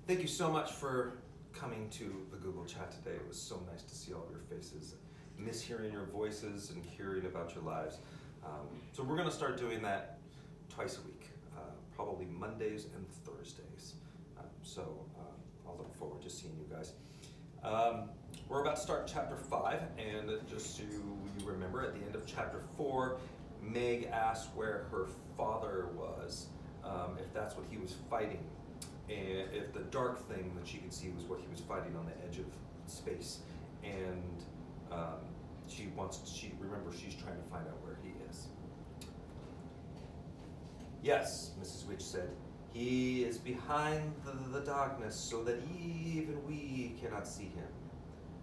Thank you so much for coming to the Google chat today. It was so nice to see all of your faces, miss hearing your voices and hearing about your lives. So we're going to start doing that twice a week, probably Mondays and Thursdays. I'll look forward to seeing you guys. We're about to start chapter 5, and just so you remember, at the end of chapter 4, Meg asked where her father was, if that's what he was fighting, and if the dark thing that she could see was what he was fighting on the edge of space. And she's trying to find out where he is. Yes, Mrs. Witch said, he is behind the darkness so that even we cannot see him.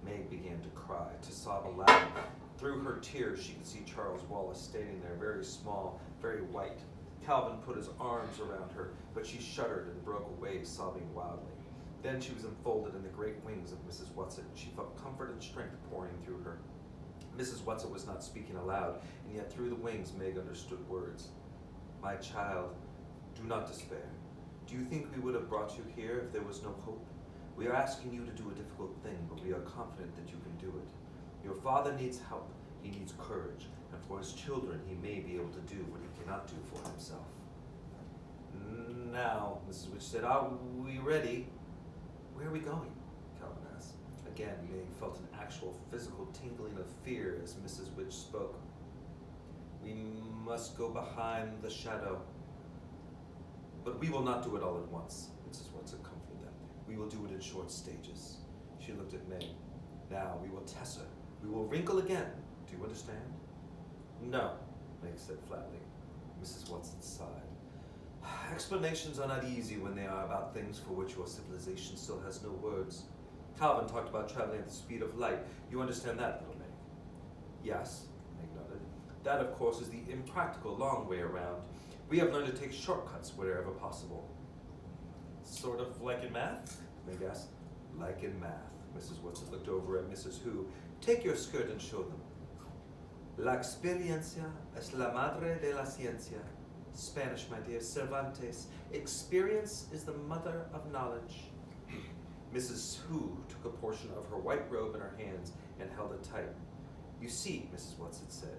Meg began to cry, to sob aloud. Through her tears, she could see Charles Wallace standing there, very small, very white. Calvin put his arms around her, but she shuddered and broke away, sobbing wildly. Then she was enfolded in the great wings of Mrs. Whatsit. She felt comfort and strength pouring through her. Mrs. Whatsit was not speaking aloud, and yet through the wings Meg understood words. My child, do not despair. Do you think we would have brought you here if there was no hope? We are asking you to do a difficult thing, but we are confident that you can do it. Your father needs help. He needs courage, and for his children he may be able to do what he cannot do for himself. Now, Mrs. Witch said, are we ready? Where are we going? Calvin asked. Again, Meg felt an actual physical tingling of fear as Mrs. Witch spoke. We must go behind the shadow. But we will not do it all at once, Mrs. Whatsit comforted them. We will do it in short stages. She looked at Meg. Now we will test her. We will wrinkle again. Do you understand? No, Meg said flatly. Mrs. Whatsit sighed. Explanations are not easy when they are about things for which your civilization still has no words. Calvin talked about traveling at the speed of light. You understand that, little Meg? Yes, Meg nodded. That, of course, is the impractical long way around. We have learned to take shortcuts wherever possible. Sort of like in math? Meg asked. Like in math. Mrs. Whatsit looked over at Mrs. Who. Take your skirt and show them. La experiencia es la madre de la ciencia. Spanish, my dear, Cervantes. Experience is the mother of knowledge. Mrs. Who took a portion of her white robe in her hands and held it tight. You see, Mrs. Whatsit said,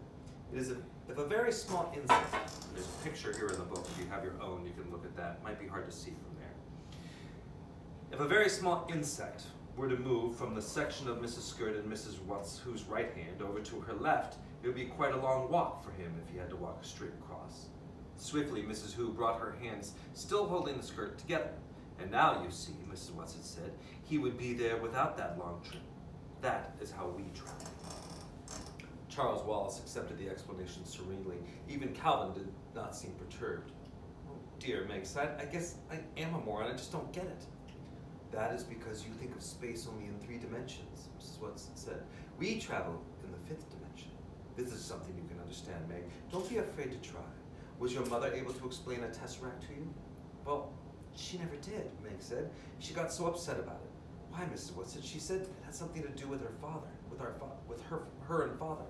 it is if a very small insect, there's a picture here in the book, if you have your own, you can look at that. It might be hard to see from there. If a very small insect were to move from the section of Mrs. Skirt and Mrs. Who's right hand over to her left, it would be quite a long walk for him if he had to walk straight across. Swiftly, Mrs. Who brought her hands, still holding the skirt, together. And now, you see, Mrs. Whatsit said, he would be there without that long trip. That is how we travel. Charles Wallace accepted the explanation serenely. Even Calvin did not seem perturbed. Oh dear, Meg sighed. I guess I am a moron. I just don't get it. That is because you think of space only in 3 dimensions, Mrs. Whatsit said. We travel in the 5th dimension. This is something you can understand, Meg. Don't be afraid to try. Was your mother able to explain a tesseract to you? Well, she never did, Meg said. She got so upset about it. Why, Mrs. Whatsit? She said it had something to do with her father, with her and father.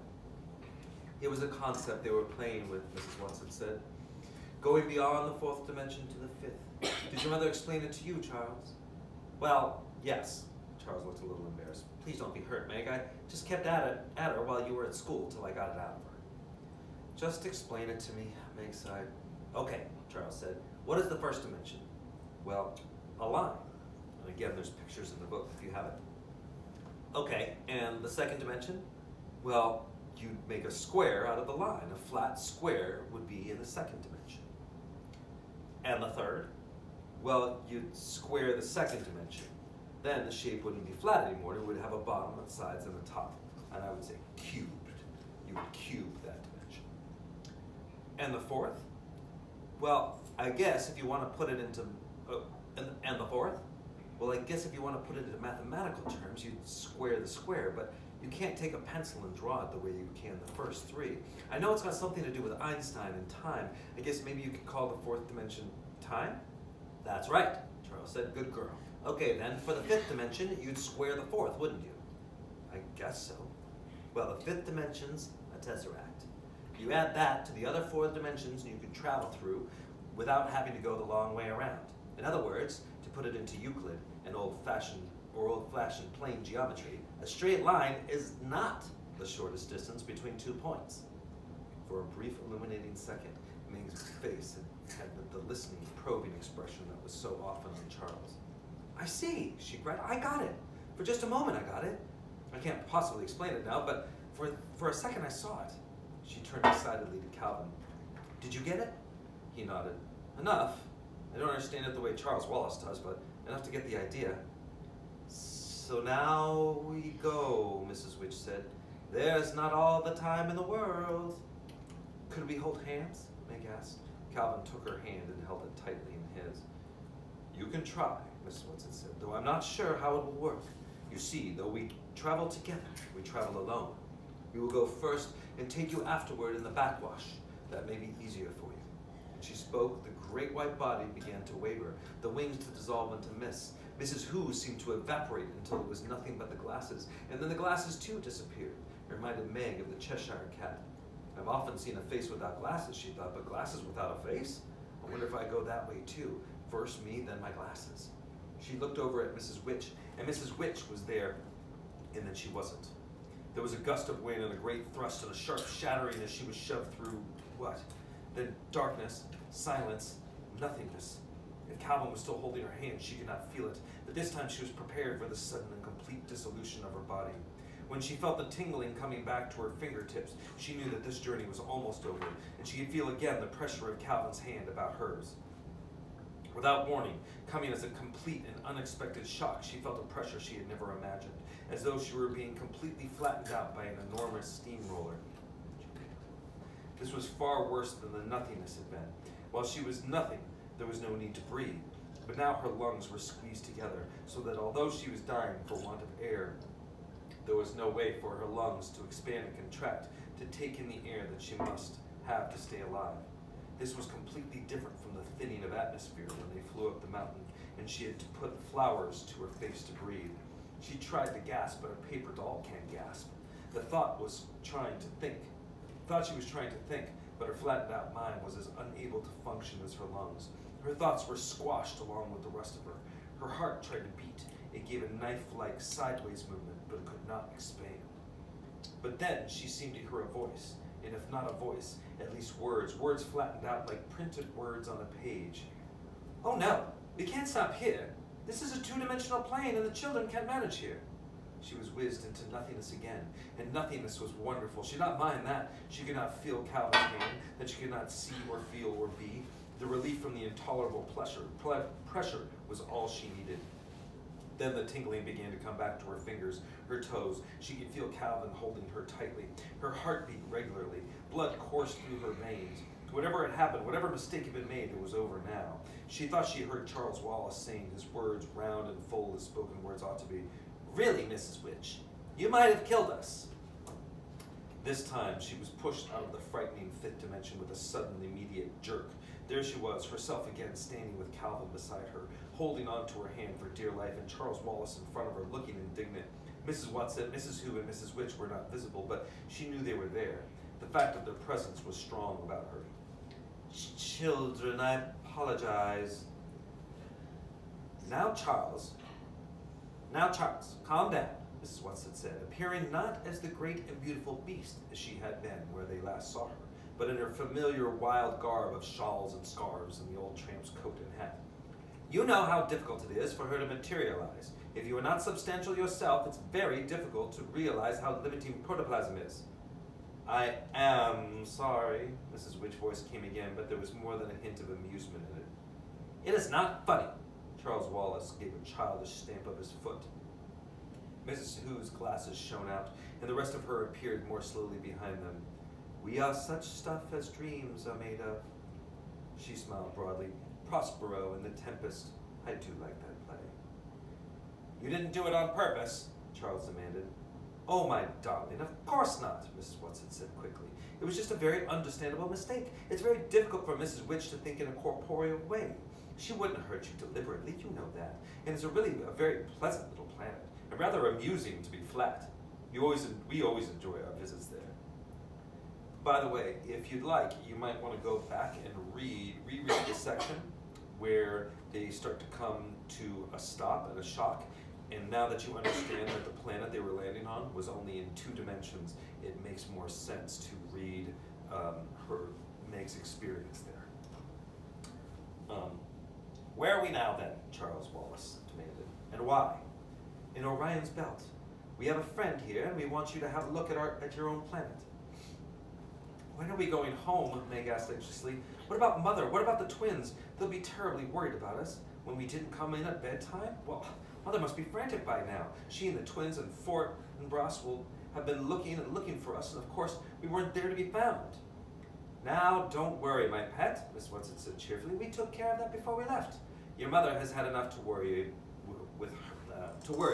It was a concept they were playing with, Mrs. Whatsit said. Going beyond the 4th dimension to the 5th. Did your mother explain it to you, Charles? Well, yes. Charles looked a little embarrassed. Please don't be hurt, Meg. I just kept at her while you were at school till I got it out of her. Just explain it to me, Meg sighed. Okay, Charles said. What is the 1st dimension? Well, a line. And again, there's pictures in the book if you have it. Okay, and the 2nd dimension? Well, you'd make a square out of the line. A flat square would be in the 2nd dimension. And the 3rd? Well, you'd square the 2nd dimension. Then the shape wouldn't be flat anymore. It would have a bottom, and sides, and a top. And I would say cubed. You would cube that dimension. And the 4th? Well, I guess if you want to put it into... and the 4th? Well, I guess if you want to put it into mathematical terms, you'd square the square, but you can't take a pencil and draw it the way you can the first 3. I know it's got something to do with Einstein and time. I guess maybe you could call the 4th dimension time? That's right, Charles said. Good girl. Okay, then for the 5th dimension, you'd square the 4th, wouldn't you? I guess so. Well, the 5th dimension's a tesseract. You add that to the other 4 dimensions and you can travel through without having to go the long way around. In other words, to put it into Euclid, an old-fashioned plain geometry, a straight line is not the shortest distance between 2 points. For a brief illuminating second, Ming's face had the listening, probing expression that was so often on Charles. I see, she cried. I got it. For just a moment I got it. I can't possibly explain it now, but for a second I saw it. She turned excitedly to Calvin. Did you get it? He nodded. Enough. I don't understand it the way Charles Wallace does, but enough to get the idea. So now we go, Mrs. Witch said. There's not all the time in the world. Could we hold hands? Meg asked. Calvin took her hand and held it tightly in his. You can try, Mrs. Watson said, though I'm not sure how it will work. You see, though we travel together, we travel alone. We will go first and take you afterward in the backwash. That may be easier for you. And she spoke, the great white body began to waver, the wings to dissolve into mist. Mrs. Who seemed to evaporate until it was nothing but the glasses, and then the glasses too disappeared. It reminded Meg of the Cheshire cat. I've often seen a face without glasses, she thought, but glasses without a face? I wonder if I go that way too. First me, then my glasses. She looked over at Mrs. Witch, and Mrs. Witch was there, and then she wasn't. There was a gust of wind and a great thrust and a sharp shattering as she was shoved through what? Then darkness, silence, nothingness. If Calvin was still holding her hand, she could not feel it, but this time she was prepared for the sudden and complete dissolution of her body. When she felt the tingling coming back to her fingertips, she knew that this journey was almost over, and she could feel again the pressure of Calvin's hand about hers. Without warning, coming as a complete and unexpected shock, she felt a pressure she had never imagined, as though she were being completely flattened out by an enormous steamroller. This was far worse than the nothingness had been. While she was nothing, there was no need to breathe, but now her lungs were squeezed together, so that although she was dying for want of air, there was no way for her lungs to expand and contract to take in the air that she must have to stay alive. This was completely different from the thinning of atmosphere when they flew up the mountain and she had to put flowers to her face to breathe. She tried to gasp, but a paper doll can't gasp. The thought was trying to think. Thought she was trying to think, but her flattened out mind was as unable to function as her lungs. Her thoughts were squashed along with the rest of her. Her heart tried to beat. It gave a knife-like sideways movement, but it could not expand. But then she seemed to hear a voice, and if not a voice, at least words flattened out like printed words on a page. Oh no, we can't stop here. This is a two-dimensional plane and the children can't manage here. She was whizzed into nothingness again, and nothingness was wonderful. She did not mind that. She could not feel Calvin's hand, that she could not see or feel or be. The relief from the intolerable pressure was all she needed. Then the tingling began to come back to her fingers, her toes. She could feel Calvin holding her tightly. Her heart beat regularly. Blood coursed through her veins. Whatever had happened, whatever mistake had been made, it was over now. She thought she heard Charles Wallace saying his words round and full as spoken words ought to be. Really, Mrs. Witch, you might have killed us. This time she was pushed out of the frightening fifth dimension with a sudden, immediate jerk. There she was, herself again, standing with Calvin beside her, holding on to her hand for dear life, and Charles Wallace in front of her, looking indignant. Mrs. Watson, Mrs. Who, and Mrs. Witch were not visible, but she knew they were there. The fact of their presence was strong about her. Children, I apologize. Now, Charles, calm down, Mrs. Watson said, appearing not as the great and beautiful beast as she had been where they last saw her, but in her familiar wild garb of shawls and scarves and the old tramp's coat and hat. You know how difficult it is for her to materialize. If you are not substantial yourself, it's very difficult to realize how limiting protoplasm is. I am sorry, Mrs. Witch's voice came again, but there was more than a hint of amusement in it. It is not funny. Charles Wallace gave a childish stamp of his foot. Mrs. Who's glasses shone out, and the rest of her appeared more slowly behind them. We are such stuff as dreams are made of. She smiled broadly. Prospero and the Tempest. I do like that play. You didn't do it on purpose, Charles demanded. Oh, my darling, of course not, Mrs. Watson said quickly. It was just a very understandable mistake. It's very difficult for Mrs. Witch to think in a corporeal way. She wouldn't hurt you deliberately, you know that. And it's really a very pleasant little planet, and rather amusing to be flat. We always enjoy our visits there. By the way, if you'd like, you might want to go back and reread the section where they start to come to a stop and a shock. And now that you understand that the planet they were landing on was only in 2 dimensions, it makes more sense to read Meg's experience there. Where are we now then? Charles Wallace demanded. And why? In Orion's belt. We have a friend here, and we want you to have a look at your own planet. When are we going home? Meg asked anxiously. What about Mother? What about the twins? They'll be terribly worried about us when we didn't come in at bedtime. Well, Mother must be frantic by now. She and the twins and Fort and Brass will have been looking and looking for us, and of course we weren't there to be found. Now, don't worry, my pet, Miss Watson said cheerfully. We took care of that before we left. Your mother has had enough to worry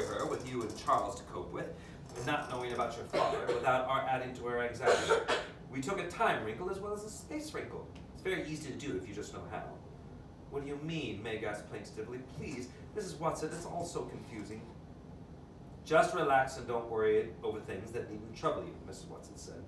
her with you and Charles to cope with, and not knowing about your father without our adding to her anxiety. We took a time wrinkle as well as a space wrinkle. It's very easy to do if you just know how. What do you mean? Meg asked plaintively. Please, Mrs. Watson, it's all so confusing. Just relax and don't worry over things that needn't trouble you, Mrs. Watson said.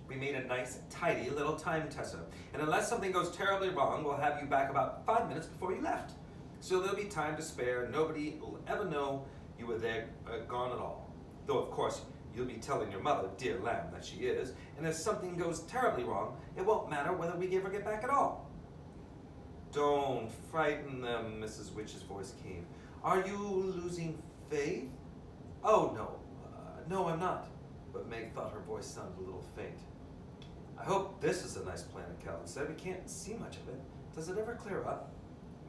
We made a nice, tidy little time, Tessa, and unless something goes terribly wrong, we'll have you back about 5 minutes before you left. So there'll be time to spare. Nobody will ever know you were there, gone at all. Though, of course, you'll be telling your mother, dear lamb, that she is, and if something goes terribly wrong, it won't matter whether we ever get back at all. Don't frighten them, Mrs. Witch's voice came. Are you losing faith? Oh, no. No, I'm not. But Meg thought her voice sounded a little faint. I hope this is a nice planet, Calvin said. We can't see much of it. Does it ever clear up?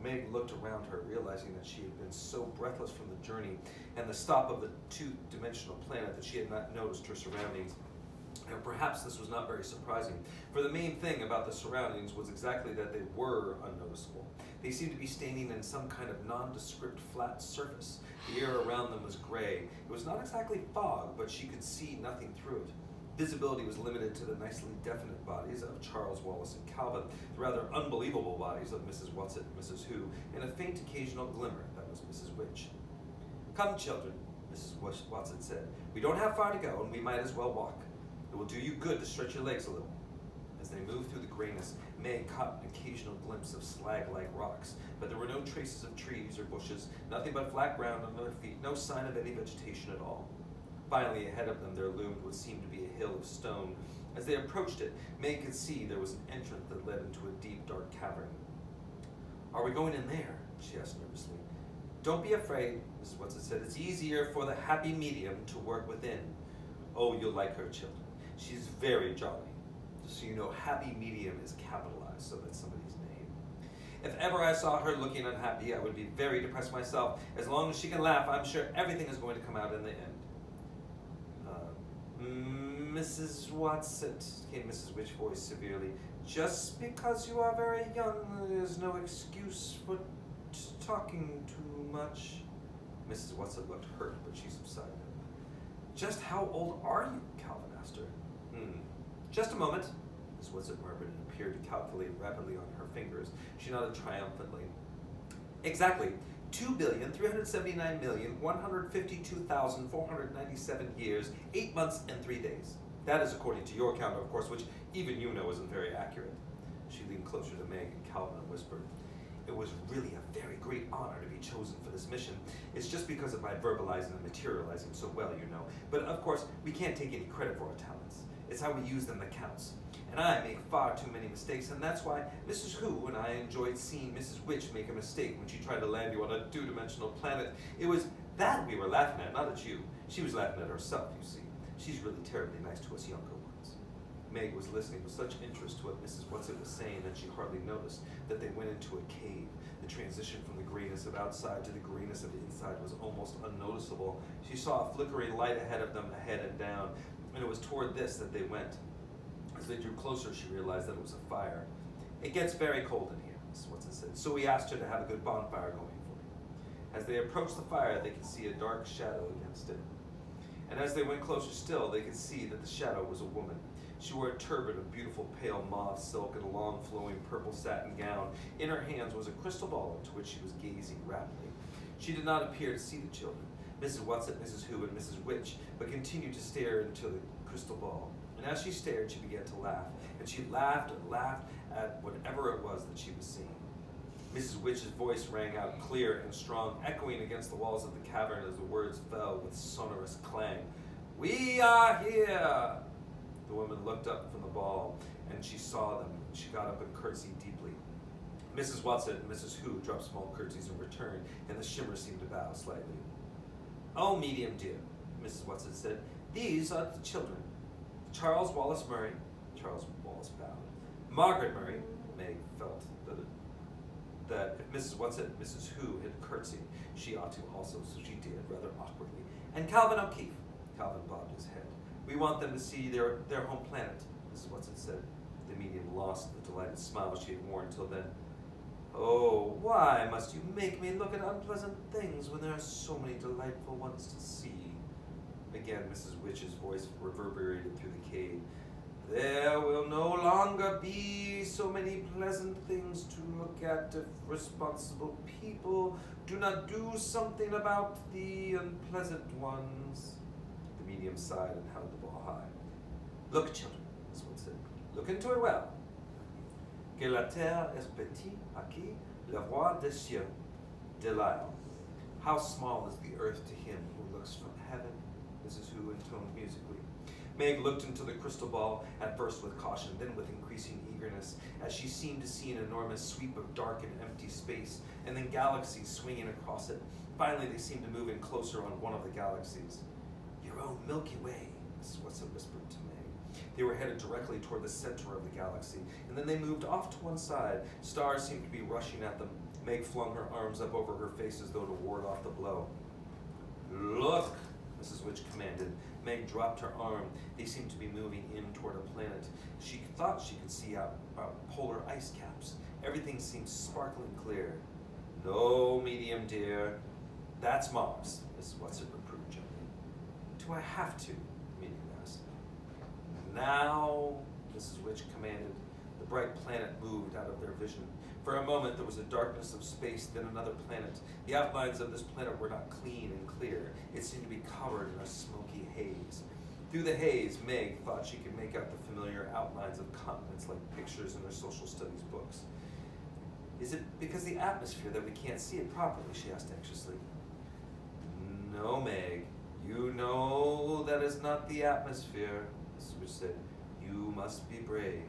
Meg looked around her, realizing that she had been so breathless from the journey and the stop of the 2-dimensional planet that she had not noticed her surroundings. And perhaps this was not very surprising, for the main thing about the surroundings was exactly that they were unnoticeable. They seemed to be standing in some kind of nondescript flat surface. The air around them was gray. It was not exactly fog, but she could see nothing through it. Visibility was limited to the nicely definite bodies of Charles Wallace and Calvin, the rather unbelievable bodies of Mrs. Watson and Mrs. Who, and a faint occasional glimmer that was Mrs. Witch. Come, children, Mrs. Watson said. We don't have far to go, and we might as well walk. It will do you good to stretch your legs a little. As they moved through the grayness, Meg caught an occasional glimpse of slag-like rocks, but there were no traces of trees or bushes, nothing but flat ground under their feet, no sign of any vegetation at all. Finally, ahead of them there loomed what seemed to be a hill of stone. As they approached it, Meg could see there was an entrance that led into a deep, dark cavern. Are we going in there? She asked nervously. Don't be afraid, Mrs. Watson said. It's easier for the happy medium to work within. Oh, you'll like her, children. She's very jolly. Just so you know, happy medium is capitalized, so that's somebody's name. If ever I saw her looking unhappy, I would be very depressed myself. As long as she can laugh, I'm sure everything is going to come out in the end. Mrs. Watson, came Mrs. Witch's voice severely, just because you are very young is no excuse for talking too much. Mrs. Watson looked hurt, but she subsided. Just how old are you? Calvin asked her. Just a moment. Mrs. Watson murmured and appeared to calculate rapidly on her fingers. She nodded triumphantly. Exactly. 2,379,152,497 years, 8 months, and 3 days. That is according to your count, of course, which even you know isn't very accurate. She leaned closer to Meg and Calvin and whispered, It was really a very great honor to be chosen for this mission. It's just because of my verbalizing and materializing so well, you know. But of course, we can't take any credit for our talents. It's how we use them that counts. And I make far too many mistakes, and that's why Mrs. Who and I enjoyed seeing Mrs. Witch make a mistake when she tried to land you on a 2-dimensional planet. It was that we were laughing at, not at you. She was laughing at herself, you see. She's really terribly nice to us younger ones. Meg was listening with such interest to what Mrs. Watson was saying that she hardly noticed that they went into a cave. The transition from the grayness of outside to the grayness of inside was almost unnoticeable. She saw a flickering light ahead of them, ahead and down, and it was toward this that they went. As they drew closer, she realized that it was a fire. It gets very cold in here, Mrs. Watson said, so we asked her to have a good bonfire going for you. As they approached the fire, they could see a dark shadow against it. And as they went closer still, they could see that the shadow was a woman. She wore a turban of beautiful pale mauve silk and a long flowing purple satin gown. In her hands was a crystal ball into which she was gazing rapidly. She did not appear to see the children, Mrs. Watson, Mrs. Who, and Mrs. Witch, but continued to stare into the crystal ball. And as she stared, she began to laugh. And she laughed and laughed at whatever it was that she was seeing. Mrs. Witch's voice rang out clear and strong, echoing against the walls of the cavern as the words fell with sonorous clang. "We are here!" The woman looked up from the ball, and she saw them. She got up and curtsied deeply. Mrs. Watson and Mrs. Who dropped small curtsies in return, and the shimmer seemed to bow slightly. "Oh, medium dear," Mrs. Watson said, "these are the children. Charles Wallace Murray." Charles Wallace bowed. "Margaret Murray." Meg felt that if Mrs. Watson and Mrs. Who had curtsied, she ought to also, so she did, rather awkwardly. "And Calvin O'Keefe." Calvin bobbed his head. "We want them to see their home planet," Mrs. Watson said. The medium lost the delighted smile she had worn till then. "Oh, why must you make me look at unpleasant things when there are so many delightful ones to see?" Again, Mrs. Witch's voice reverberated through the cave. "There will no longer be so many pleasant things to look at if responsible people do not do something about the unpleasant ones." The medium sighed and held the ball high. "Look, children," Miss Wood said. "Look into it well. Que la terre est petite à qui le roi des cieux délaile." How small is the earth to him who looks from heaven, Mrs. Who intoned musically. Meg looked into the crystal ball, at first with caution, then with increasing eagerness, as she seemed to see an enormous sweep of dark and empty space, and then galaxies swinging across it. Finally, they seemed to move in closer on one of the galaxies. "Your own Milky Way," Mrs. Watson whispered to Meg. They were headed directly toward the center of the galaxy, and then they moved off to one side. Stars seemed to be rushing at them. Meg flung her arms up over her face as though to ward off the blow. "Look," Mrs. Witch commanded. Meg dropped her arm. They seemed to be moving in toward a planet. She thought she could see out polar ice caps. Everything seemed sparkling clear. "No, medium dear, that's Mars," Mrs. Watson reproved gently. "Do I have to?" the medium asked. "Now," Mrs. Witch commanded. The bright planet moved out of their vision. For a moment there was a darkness of space, then another planet. The outlines of this planet were not clean and clear. It seemed to be covered in a smoky haze. Through the haze, Meg thought she could make out the familiar outlines of continents like pictures in her social studies books. "Is it because of the atmosphere that we can't see it properly?" she asked anxiously. "No, Meg. You know that is not the atmosphere," Mrs. Witch said. "You must be brave."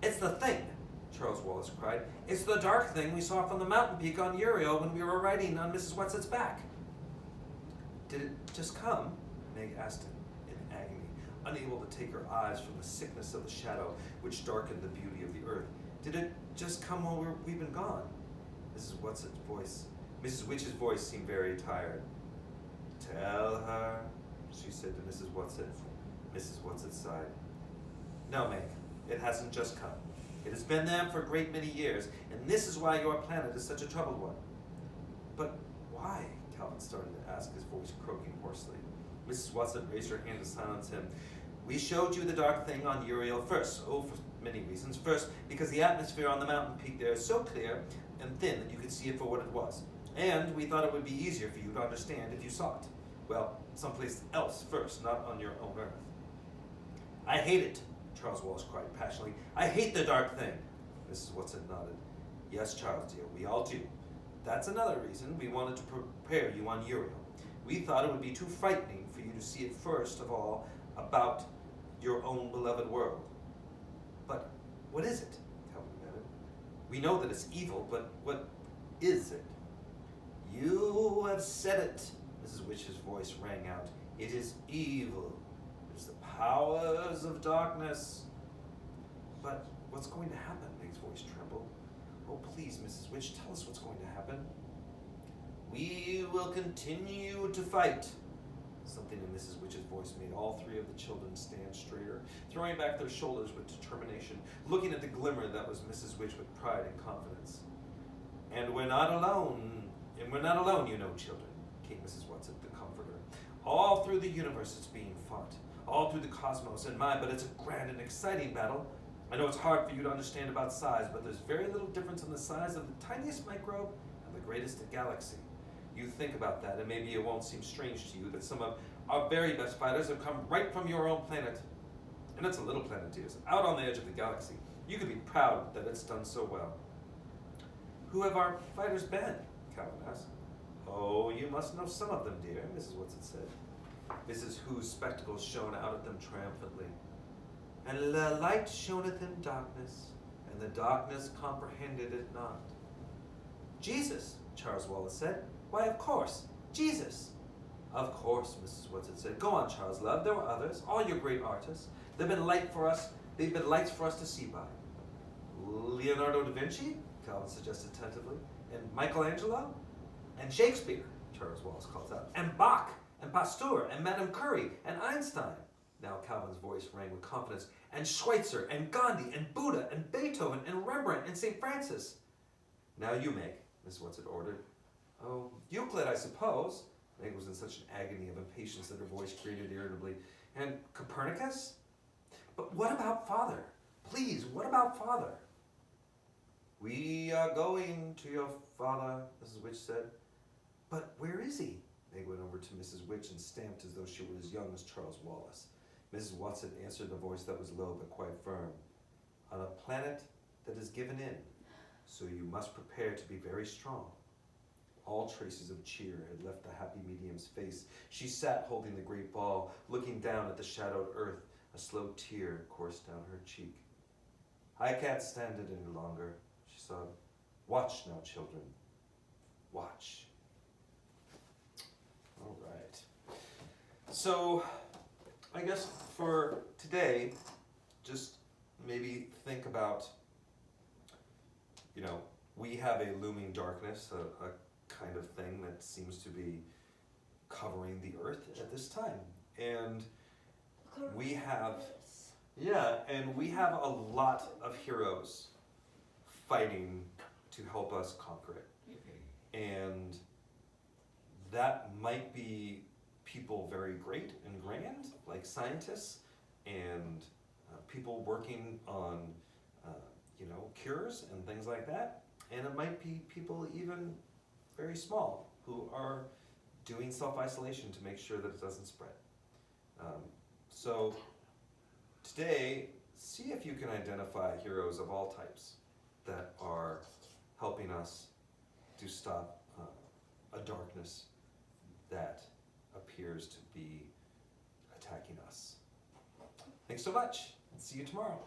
"It's the thing!" Charles Wallace cried. "It's the dark thing we saw from the mountain peak on Uriel when we were riding on Mrs. Watson's back." "Did it just come?" Meg asked in agony, unable to take her eyes from the sickness of the shadow which darkened the beauty of the earth. "Did it just come while we've been gone?" Mrs. Witch's voice seemed very tired. "Tell her," she said to Mrs. Watson. Mrs. Watson sighed. "No, Meg, it hasn't just come. It has been there for a great many years, and this is why your planet is such a troubled one." "But why?" Calvin started to ask, his voice croaking hoarsely. Mrs. Watson raised her hand to silence him. "We showed you the dark thing on Uriel first, for many reasons. First, because the atmosphere on the mountain peak there is so clear and thin that you could see it for what it was. And we thought it would be easier for you to understand if you saw it. Well, someplace else first, not on your own Earth." "I hate it," Charles Wallace cried passionately. "I hate the dark thing." Mrs. Watson nodded. "Yes, Charles dear, we all do. That's another reason we wanted to prepare you on Uriel. We thought it would be too frightening for you to see it first of all about your own beloved world." "But what is it?" Calvin demanded. "We know that it's evil, but what is it?" "You have said it," Mrs. Witch's voice rang out. "It is evil. It is the powers of darkness." "But what's going to happen?" Meg's voice trembled. "Oh, please, Mrs. Witch, tell us what's going to happen." "We will continue to fight." Something in Mrs. Witch's voice made all three of the children stand straighter, throwing back their shoulders with determination, looking at the glimmer that was Mrs. Witch with pride and confidence. "And we're not alone. And we're not alone, you know, children," came Mrs. Watson, the comforter. "All through the universe it's being fought. All through the cosmos and mine, but it's a grand and exciting battle. I know it's hard for you to understand about size, but there's very little difference in the size of the tiniest microbe and the greatest galaxy. You think about that, and maybe it won't seem strange to you that some of our very best fighters have come right from your own planet. And it's a little planet, dears, out on the edge of the galaxy. You could be proud that it's done so well." Who have our fighters been? Calvin asked. Oh, you must know some of them, dear, Mrs. Watson said. Mrs. Who's spectacles shone out at them triumphantly. And the light shoneth in darkness, and the darkness comprehended it not. Jesus, Charles Wallace said. Why, of course, Jesus. Of course, Mrs. Watson said. Go on, Charles, love. There were others, all your great artists. They've been lights for us to see by. Leonardo da Vinci, Calvin suggested tentatively, and Michelangelo, and Shakespeare, Charles Wallace calls out, and Bach, and Pasteur, and Madame Curie, and Einstein. Now Calvin's voice rang with confidence, and Schweitzer, and Gandhi, and Buddha, and Beethoven, and Rembrandt, and St. Francis. Now you, Meg, Miss Watson ordered. Oh, Euclid, I suppose. Meg was in such an agony of impatience that her voice grated irritably. And Copernicus? But what about Father? Please, what about Father? We are going to your father, Mrs. Witch said. But where is he? Meg went over to Mrs. Witch and stamped as though she were as young as Charles Wallace. Mrs. Watson answered in a voice that was low but quite firm. On a planet that is given in, so you must prepare to be very strong. All traces of cheer had left the happy medium's face. She sat holding the great ball, looking down at the shadowed earth. A slow tear coursed down her cheek. I can't stand it any longer, she sobbed. Watch now, children. Watch. All right. So, I guess for today, just maybe think about, we have a looming darkness, a kind of thing that seems to be covering the earth at this time. And we have a lot of heroes fighting to help us conquer it. And that might be people very great and grand, like scientists, and people working on, cures and things like that. And it might be people even very small who are doing self-isolation to make sure that it doesn't spread. So today, see if you can identify heroes of all types that are helping us to stop a darkness that appears to be attacking us. Thanks so much. See you tomorrow.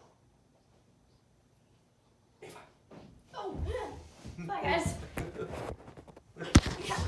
Ava. Oh, bye guys.